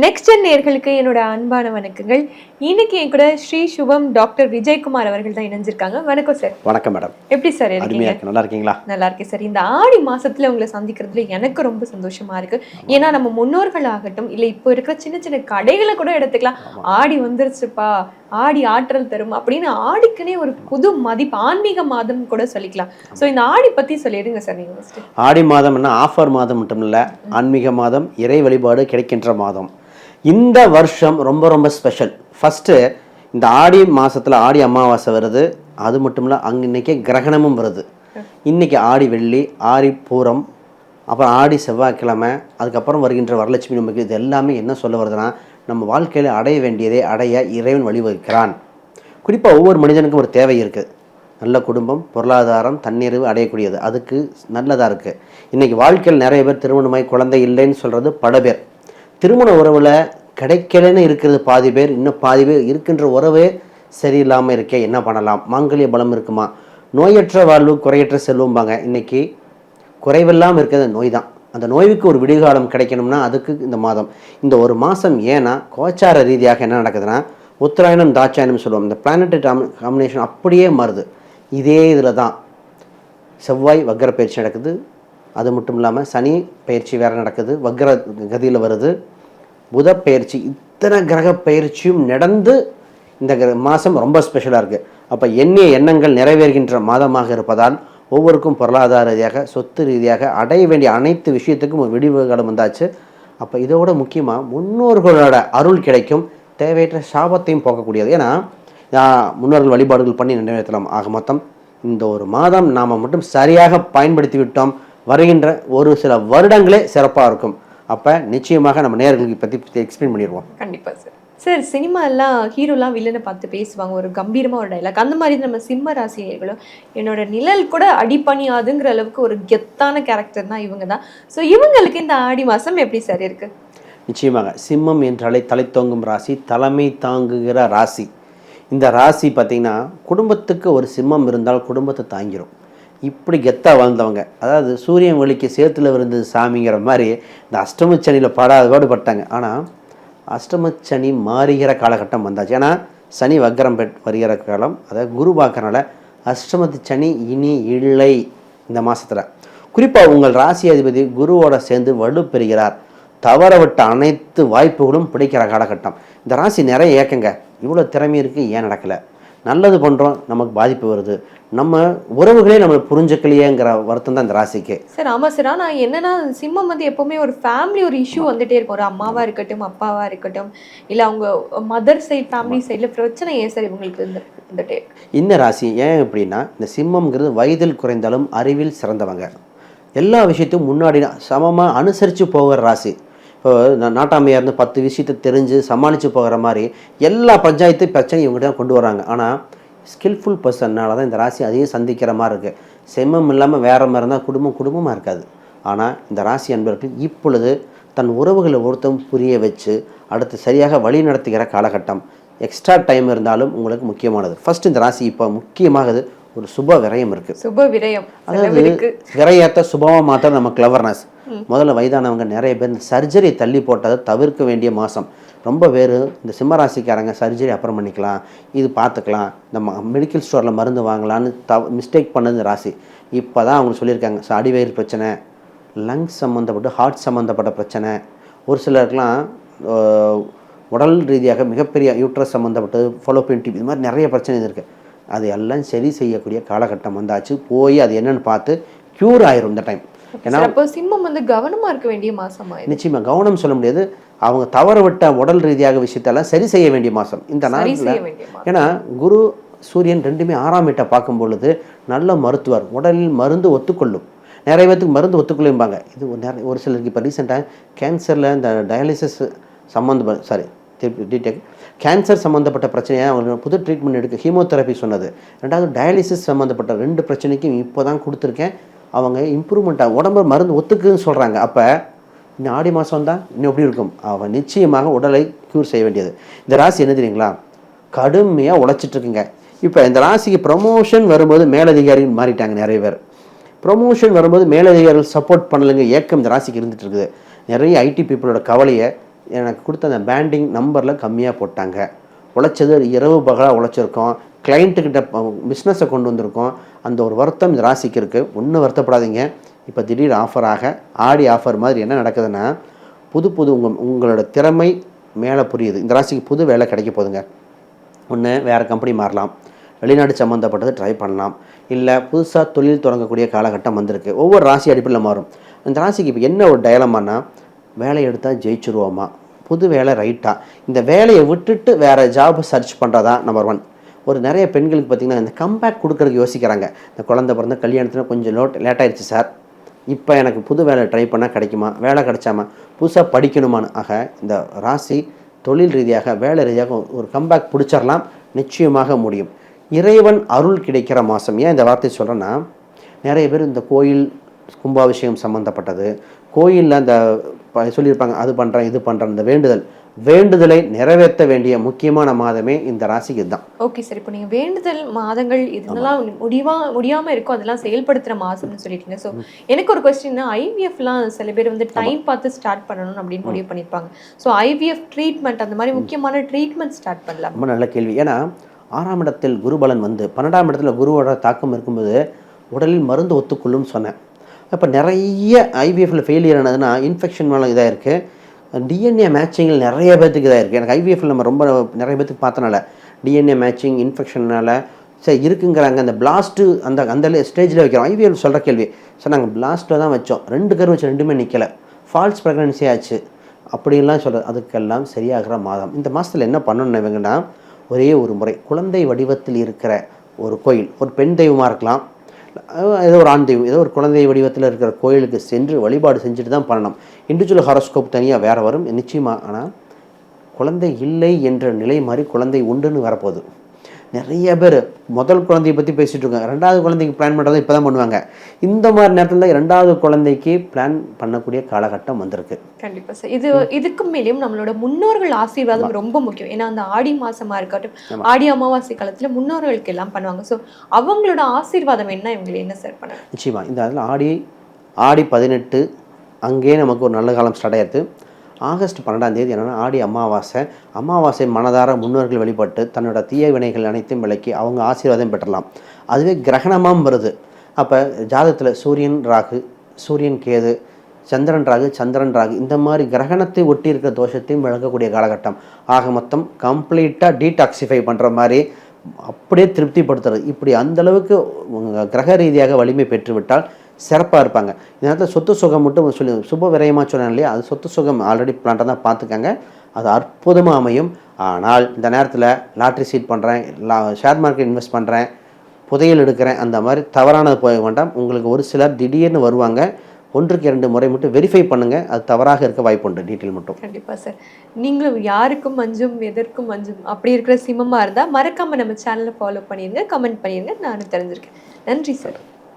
Next gen நேயர்களுக்கு என்னோட அன்பான வணக்கங்கள். இன்னைக்கு என் கூட ஸ்ரீ சுபம் டாக்டர் விஜயகுமார் அவர்கள் தான் இணைஞ்சிருக்காங்க. வணக்கம் சார். வணக்கம் மேடம். எப்படி சார் இருக்கீங்க? நல்லா இருக்கீங்களா? நல்லா இருக்கேன் சார். இந்த ஆடி மாசத்துல உங்களை சந்திக்கிறதுல எனக்கு ரொம்ப சந்தோஷமா இருக்கு. ஏன்னா நம்ம முன்னோர்கள் ஆகட்டும், இல்ல இப்போ இருக்கிற சின்ன சின்ன கடைகளை கூட எடுத்துக்கலாம். ஆடி வந்துருச்சுப்பா, ஆடி ஆற்றல் தரும் அப்படின்னு ஆடிக்குனே ஒரு புது மதிப்பு, ஆன்மீக மாதம் கூட சொல்லிக்கலாம். ஸோ இந்த ஆடி பத்தி சொல்லிடுங்க சார் நீங்க ஃபர்ஸ்ட். ஆடி மாதம்னா ஆஃபர் மாதம் மட்டும் இல்லை, ஆன்மீக மாதம், இறை வழிபாடு கிடைக்கின்ற மாதம். இந்த வருஷம் ரொம்ப ரொம்ப ஸ்பெஷல். ஃபஸ்ட்டு இந்த ஆடி மாதத்தில் ஆடி அமாவாசை வருது. அது மட்டும் இல்லை, இன்னைக்கே கிரகணமும் வருது. இன்றைக்கி ஆடி வெள்ளி, ஆடி பூரம், அப்புறம் ஆடி செவ்வாய்க்கிழமை, அதுக்கப்புறம் வருகின்ற வரலட்சுமி நோம்பு. இது எல்லாமே என்ன சொல்ல வருதுன்னா, நம்ம வாழ்க்கையில் அடைய வேண்டியதை அடைய இறைவன் வழிவகுக்கிறான். குறிப்பாக ஒவ்வொரு மனிதனுக்கும் ஒரு தேவை இருக்குது. நல்ல குடும்பம், பொருளாதாரம், தன்னிறைவு அடையக்கூடியது. அதுக்கு நல்லதாக இருக்குது. இன்றைக்கி வாழ்க்கையில் நிறைய பேர் திருமணமாய் குழந்தை இல்லைன்னு சொல்கிறது பல பேர். திருமண உறவில் கிடைக்கலன்னு இருக்கிறது பாதி பேர். இன்னும் பாதி பேர் இருக்கின்ற உறவே சரியில்லாமல் இருக்கே, என்ன பண்ணலாம்? மாங்கல்ய பலம் இருக்குமா? நோயற்ற வாழ்வு குறையற்ற செல்வம்பாங்க. இன்றைக்கி குறைவெல்லாம் இருக்கிறது நோய் தான். அந்த நோய்க்கு ஒரு விடுகாலம் கிடைக்கணும்னா அதுக்கு இந்த மாதம், இந்த ஒரு மாதம். ஏன்னா கோச்சார ரீதியாக என்ன நடக்குதுன்னா, உத்தராயணம் தாட்சாயணம் சொல்லுவோம். இந்த பிளானட்டரி காம்பினேஷன் அப்படியே மாறுது. இதே இதில் தான் செவ்வாய் வக்ர பயிற்சி நடக்குது. அது மட்டும் இல்லாமல் சனி பயிற்சி வேறு நடக்குது, வக்ர கதியில் வருது. புத பயிற்சி, இத்தனை கிரக பயிற்சியும் நடந்து இந்த மாதம் ரொம்ப ஸ்பெஷலாக இருக்குது. அப்போ எண்ணிய எண்ணங்கள் நிறைவேறுகின்ற மாதமாக இருப்பதால் ஒவ்வொருக்கும் பொருளாதார ரீதியாக, சொத்து ரீதியாக அடைய வேண்டிய அனைத்து விஷயத்துக்கும் ஒரு விடிவு காலம் வந்தாச்சு. அப்போ இதோட முக்கியமாக முன்னோர்களோட அருள் கிடைக்கும். தேவையற்ற சாபத்தையும் போக்கக்கூடியது. ஏன்னா முன்னோர்கள் வழிபாடுகள் பண்ணி நிறைவேற்றலாம். ஆக மொத்தம் இந்த ஒரு மாதம் நாம் மட்டும் சரியாக பயன்படுத்தி விட்டோம், வருகின்ற ஒரு சில வருடங்களே சிறப்பாக இருக்கும். அப்போ நிச்சயமாக நம்ம நேயர்களுக்கு பற்றி எக்ஸ்பிளைன் பண்ணிடுவோம். கண்டிப்பாக சார். சார், சினிமா எல்லாம் ஹீரோலாம் வில்லனை பார்த்து பேசுவாங்க, ஒரு கம்பீரமாக ஒரு டைலாக். அந்த மாதிரி நம்ம சிம்ம ராசினியர்களும் என்னோட நிழல் கூட அடிப்பணியாதுங்கிற அளவுக்கு ஒரு கெத்தான கேரக்டர் தான் இவங்க தான். ஸோ இவங்களுக்கு இந்த ஆடி மாதம் எப்படி சார் இருக்கு? நிச்சயமாக சிம்மம் என்றாலே தலை தோங்கும் ராசி, தலைமை தாங்குகிற ராசி. இந்த ராசி பார்த்திங்கன்னா, குடும்பத்துக்கு ஒரு சிம்மம் இருந்தால் குடும்பத்தை தாங்கிடும். இப்படி கெத்தாக வாழ்ந்தவங்க, அதாவது சூரியன் ஒளிக்கு சேத்துல இருந்தது சாமிங்கிற மாதிரி இந்த அஷ்டமச்சனியில் பாடாதபாடு பட்டாங்க. ஆனால் அஷ்டமச்சனி மாறுகிற காலகட்டம் வந்தாச்சு. ஏன்னா சனி வக்ரம் வருகிற காலம், அதாவது குரு பார்க்கறனால அஷ்டமத்து சனி இனி இல்லை இந்த மாதத்தில். குறிப்பாக உங்கள் ராசி அதிபதி குருவோட சேர்ந்து வலு பெறுகிறார். தவறவிட்ட அனைத்து வாய்ப்புகளும் பிடிக்கிற காலகட்டம். இந்த ராசி நிறைய ஏக்கங்க, இவ்வளோ திறமை இருக்குது, ஏன் நடக்கலை? நல்லது பண்ணுறோம், நமக்கு பாதிப்பு வருது, நம்ம உறவுகளே நம்ம புரிஞ்சுக்கலையேங்கிற வருத்தம் தான் இந்த ராசிக்கு. சார் ஆமாம் சார். ஆனால் என்னன்னா, சிம்மம் வந்து எப்போவுமே ஒரு ஃபேமிலி ஒரு இஷ்யூ வந்துட்டே இருக்கும். ஒரு அம்மாவாக இருக்கட்டும், அப்பாவாக இருக்கட்டும், இல்லை அவங்க மதர் சைட் ஃபேமிலி சைடில் பிரச்சனை ஏன் சார் இவங்களுக்கு வந்துட்டே? இந்த ராசி ஏன் அப்படின்னா, இந்த சிம்மம்ங்கிறது வயதில் குறைந்தாலும் அறிவில் சிறந்தவங்க. எல்லா விஷயத்தையும் முன்னாடி சமமாக அனுசரித்து போகிற ராசி. இப்போ நாட்டாமையாக இருந்து 10 விஷயத்தை தெரிஞ்சு சமாளித்து போகிற மாதிரி எல்லா பஞ்சாயத்து பிரச்சனையும் இவங்ககிட்ட தான் கொண்டு வராங்க. ஆனால் ஸ்கில்ஃபுல் பர்சன்னால தான் இந்த ராசி அதையும் சந்திக்கிற மாதிரி இருக்குது. செம்மம் இல்லாமல் வேறு மாதிரி இருந்தால் குடும்பமாக இருக்காது. ஆனால் இந்த ராசி அன்பர்கள் இப்பொழுது தன் உறவுகளை ஒருத்தம் புரிய வச்சு அடுத்து சரியாக வழி நடத்துகிற காலகட்டம். எக்ஸ்ட்ரா டைம் இருந்தாலும் உங்களுக்கு முக்கியமானது. ஃபர்ஸ்ட் இந்த ராசி இப்போ முக்கியமானது ஒரு சுப விரயம் இருக்குது. சுப விரயம், அதாவது விரயத்தை சுபமாக மாற்ற நம்ம கிளவர்னஸ். முதல்ல வயதானவங்க நிறைய பேர் இந்த சர்ஜரி தள்ளி போட்டதை தவிர்க்க வேண்டிய மாதம். ரொம்ப பேர் இந்த சிம்மராசிக்காரங்க சர்ஜரி அப்புறம் பண்ணிக்கலாம், இது பார்த்துக்கலாம், நம்ம மெடிக்கல் ஸ்டோரில் மருந்து வாங்கலான்னு மிஸ்டேக் பண்ணது இந்த ராசி. இப்போ தான் அவங்க சொல்லியிருக்காங்க, அடிவயிறு பிரச்சனை, லங்ஸ் சம்மந்தப்பட்ட, ஹார்ட் சம்மந்தப்பட்ட பிரச்சனை, ஒரு சிலருக்கெலாம் உடல் ரீதியாக மிகப்பெரிய யூட்ரஸ் சம்மந்தப்பட்டது, ஃபாலோபின் டியூப், இது மாதிரி நிறைய பிரச்சனை இருக்குது. அது எல்லாம் சரி செய்யக்கூடிய காலகட்டம் வந்தாச்சு. போய் அது என்னென்னு பார்த்து க்யூர் ஆயிரும் இந்த டைம். ஏன்னா சிம்மம் வந்து கவனமாக இருக்க வேண்டிய மாதம். நிச்சயமாக கவனம் சொல்ல முடியாது, அவங்க தவற விட்ட உடல் ரீதியாக விஷயத்தெல்லாம் சரி செய்ய வேண்டிய மாதம் இந்த நாளில். ஏன்னா குரு சூரியன் ரெண்டுமே 6ஆம் வீட்டை பார்க்கும் பொழுது நல்ல மருத்துவர், உடலில் மருந்து ஒத்துக்கொள்ளும். நிறைய பேருக்கு மருந்து ஒத்துக்கொள்ளும்பாங்க. இது ஒரு சிலருக்கு இப்போ ரீசெண்டாக கேன்சரில் இந்த டயாலிசிஸ் கேன்சர் சம்மந்தப்பட்ட பிரச்சனையாக அவங்களுக்கு புது ட்ரீட்மெண்ட் எடுக்க ஹீமோதெரப்பி சொன்னது. ரெண்டாவது டயாலிசிஸ் சம்மந்தப்பட்ட 2 பிரச்சனைக்கும் இப்போ தான் கொடுத்துருக்கேன், அவங்க இம்ப்ரூவ்மெண்ட்டாக உடம்பு மருந்து ஒத்துக்குன்னு சொல்கிறாங்க. அப்போ இன்னும் ஆடி மாதம் தான் இன்னும் எப்படி இருக்கும்? அவன் நிச்சயமாக உடலை க்யூர் செய்ய வேண்டியது. இந்த ராசி என்ன தெரியுங்களா, கடுமையாக உழைச்சிட்ருக்குங்க. இப்போ இந்த ராசிக்கு ப்ரமோஷன் வரும்போது மேலதிகாரிகள் மாறிட்டாங்க நிறைய பேர். ப்ரொமோஷன் வரும்போது மேலதிகாரிகள் சப்போர்ட் பண்ணலைங்க ஏக்கம் இந்த ராசிக்கு இருந்துகிட்டு இருக்குது. நிறைய ஐடி பீப்புளோட கவலையை எனக்கு கொடுத்த அந்த பேண்டிங் நம்பரில் கம்மியாக போட்டாங்க. உழைச்சது இரவு பகலாக உழைச்சிருக்கோம், கிளைண்ட்டுக்கிட்ட பிஸ்னஸை கொண்டு வந்திருக்கோம். அந்த ஒரு வருத்தம் இந்த ராசிக்கு இருக்குது. ஒன்றும் வருத்தப்படாதீங்க. இப்போ திடீர் ஆஃபராக ஆடி ஆஃபர் மாதிரி என்ன நடக்குதுன்னா, புது புது உங்களோட திறமை மேலே புரியுது. இந்த ராசிக்கு புது வேலை கிடைக்க போகுதுங்க. ஒன்று வேறு கம்பெனி மாறலாம், வெளிநாடு சம்மந்தப்பட்டது ட்ரை பண்ணலாம், இல்லை புதுசாக தொழில் தொடங்கக்கூடிய காலகட்டம் வந்திருக்கு. ஒவ்வொரு ராசி அடிப்படையில் மாறும். இந்த ராசிக்கு இப்போ என்ன ஒரு டயலமானா, வேலை எடுத்தால் ஜெயிச்சுருவோமா, புது வேலை ரைட்டாக, இந்த வேலையை விட்டுட்டு வேறு ஜாப் சர்ச் பண்ணுறதா நம்பர் 1. ஒரு நிறைய பெண்களுக்கு பார்த்திங்கன்னா இந்த கம்பேக் கொடுக்குறதுக்கு யோசிக்கிறாங்க. இந்த குழந்தை பிறந்த கல்யாணத்தில் கொஞ்சம் லேட்டாகிடுச்சு சார், இப்போ எனக்கு புது வேலை ட்ரை பண்ணால் கிடைக்குமா, வேலை கிடைச்சாமா, புதுசாக படிக்கணுமான்னு. ஆக இந்த ராசி தொழில் ரீதியாக வேலை ரீதியாக ஒரு கம்பேக் பிடிச்சிடலாம், நிச்சயமாக முடியும். இறைவன் அருள் கிடைக்கிற மாதம். ஏன் இந்த வார்த்தை சொல்கிறேன்னா, நிறைய பேர் இந்த கோயில் கும்பாபிஷேகம் சம்மந்தப்பட்டது, கோயிலில் அந்த சொல்லியிருப்பாங்க அது பண்ணுறேன் இது பண்ணுறேன், இந்த வேண்டுதலை நிறைவேற்ற வேண்டிய முக்கியமான மாதமே இந்த ராசிக்கு இதுதான். ஓகே சார், இப்போ நீங்கள் வேண்டுதல் மாதங்கள் இதெல்லாம் முடியாமல் இருக்கும், அதெல்லாம் செயல்படுத்துகிற மாதம்னு சொல்லிட்டீங்க. ஸோ எனக்கு ஒரு கொஸ்டின்னா, ஐவிஎஃப்லாம் சில பேர் வந்து டைம் பார்த்து ஸ்டார்ட் பண்ணணும் அப்படின்னு முடிவு பண்ணியிருப்பாங்க. ஸோ ஐவிஎஃப் ட்ரீட்மெண்ட் அந்த மாதிரி முக்கியமான ட்ரீட்மெண்ட் ஸ்டார்ட் பண்ணலாம்? ரொம்ப நல்ல கேள்வி. ஏன்னா 6ஆம் இடத்தில் குருபலன் வந்து 12ஆம் இடத்துல குருவோட தாக்கம் இருக்கும்போது உடலில் மருந்து ஒத்துக்கொள்ளும்னு சொன்னேன். இப்போ நிறைய ஐவிஎஃப்பில் ஃபெயிலியர் ஆனதுன்னா இன்ஃபெக்ஷன் மேலே இதாக இருக்குது, டிஎன்ஏ மேட்சிங்கில் நிறைய பேர்த்துக்கு இதாக இருக்குது. எனக்கு ஐவிஎஃப்பில் நம்ம ரொம்ப நிறைய பேர்த்துக்கு பார்த்தனால டிஎன்ஏ மேட்சிங் இன்ஃபெக்ஷனால் சரி இருக்குங்கிறாங்க. அந்த பிளாஸ்ட்டு அந்த ஸ்டேஜில் வைக்கிறோம். ஐவிஎஃப் சொல்கிற கேள்வி சார், நாங்கள் பிளாஸ்ட்டில் தான் வச்சோம், 2 கரு வச்சு 2மே நிற்கலை, ஃபால்ஸ் ப்ரெக்னன்சி ஆச்சு அப்படின்லாம் சொல்கிறது. அதுக்கெல்லாம் சரியாகிற மாதம். இந்த மாதத்தில் என்ன பண்ணணும் இவங்கன்னா, ஒரே ஒரு முறை குழந்தை வடிவத்தில் இருக்கிற ஒரு கோயில், ஒரு பெண் தெய்வமாக இருக்கலாம், ஏதோ ஒரு ஆண் தெய்வம், ஏதோ ஒரு குழந்தை வடிவத்தில் இருக்கிற கோயிலுக்கு சென்று வழிபாடு செஞ்சுட்டு தான் பண்ணணும். இண்டிவிஜுவல் ஹாரோஸ்கோப் தனியாக வேறு வரும் நிச்சயமாக. ஆனால் குழந்தை இல்லை என்ற நிலை மாதிரி குழந்தை உண்டுன்னு வரப்போகுது. நிறைய பேர் முதல் குழந்தையை பற்றி பேசிகிட்டு இருக்காங்க, 2வது குழந்தைக்கு பிளான் பண்ணுறதை இப்போ தான் பண்ணுவாங்க. இந்த மாதிரி நேரத்தில் 2வது குழந்தைக்கு பிளான் பண்ணக்கூடிய காலகட்டம் வந்திருக்கு. கண்டிப்பாக சார். இதுக்கு மேலேயும் நம்மளோட முன்னோர்கள் ஆசீர்வாதம் ரொம்ப முக்கியம். ஏன்னா அந்த ஆடி மாசமா இருக்கட்டும், ஆடி அமாவாசை காலத்தில் முன்னோர்களுக்கு எல்லாம் பண்ணுவாங்க. ஸோ அவங்களோட ஆசீர்வாதம் என்ன, இவங்களை என்ன சார் பண்ணாங்க? நிச்சயமாக இந்த அதில் ஆடி 18 அங்கேயே நமக்கு ஒரு நல்ல காலம் ஸ்டார்ட் ஆயிடுது. ஆகஸ்ட் 12ஆம் தேதி என்னென்னா ஆடி அமாவாசை மனதார முன்னோர்கள் வழிபட்டு தன்னோட தீய வினைகள் அனைத்தையும் விலக்கி அவங்க ஆசீர்வாதம் பெற்றலாம். அதுவே கிரகணமாகவும் வருது. அப்போ ஜாதகத்தில் சூரியன் ராகு, சூரியன் கேது, சந்திரன் ராகு இந்த மாதிரி கிரகணத்தை ஒட்டி இருக்கிற தோஷத்தையும் விளக்கக்கூடிய காலகட்டம். ஆக மொத்தம் கம்ப்ளீட்டாக டீடாக்சிஃபை பண்ணுற மாதிரி அப்படியே திருப்திப்படுத்துறது. இப்படி அந்தளவுக்கு கிரக ரீதியாக வலிமை பெற்றுவிட்டால் சிறப்பாக இருப்பாங்க. இந்த நேரத்தில் சொத்து சுகம் மட்டும் சொல்லி சுப விரயமாக சொன்னேன் இல்லையா, அது சொத்து சுகம் ஆல்ரெடி பிளான்ட்டாக தான் பார்த்துக்கங்க, அது அற்புதமாக அமையும். ஆனால் இந்த நேரத்தில் லாட்ரி சீட் பண்ணுறேன், ஷேர் மார்க்கெட் இன்வெஸ்ட் பண்ணுறேன், புதையல் எடுக்கிறேன், அந்த மாதிரி தவறானது போக வேண்டாம். உங்களுக்கு ஒரு சிலர் திடீர்னு வருவாங்க, 1க்கு 2 முறை மட்டும் வெரிஃபை பண்ணுங்கள், அது தவறாக இருக்க வாய்ப்பு உண்டு. டீட்டெயில் மட்டும். கண்டிப்பாக சார். நீங்களும் யாருக்கும் மஞ்சும் எதற்கும் மஞ்சும் அப்படி இருக்கிற சிம்மமாக இருந்தால் மறக்காமல் நம்ம சேனலை ஃபாலோ பண்ணிடுங்க, கமெண்ட் பண்ணிடுங்க. நானும் தெரிஞ்சிருக்கேன். நன்றி சார்.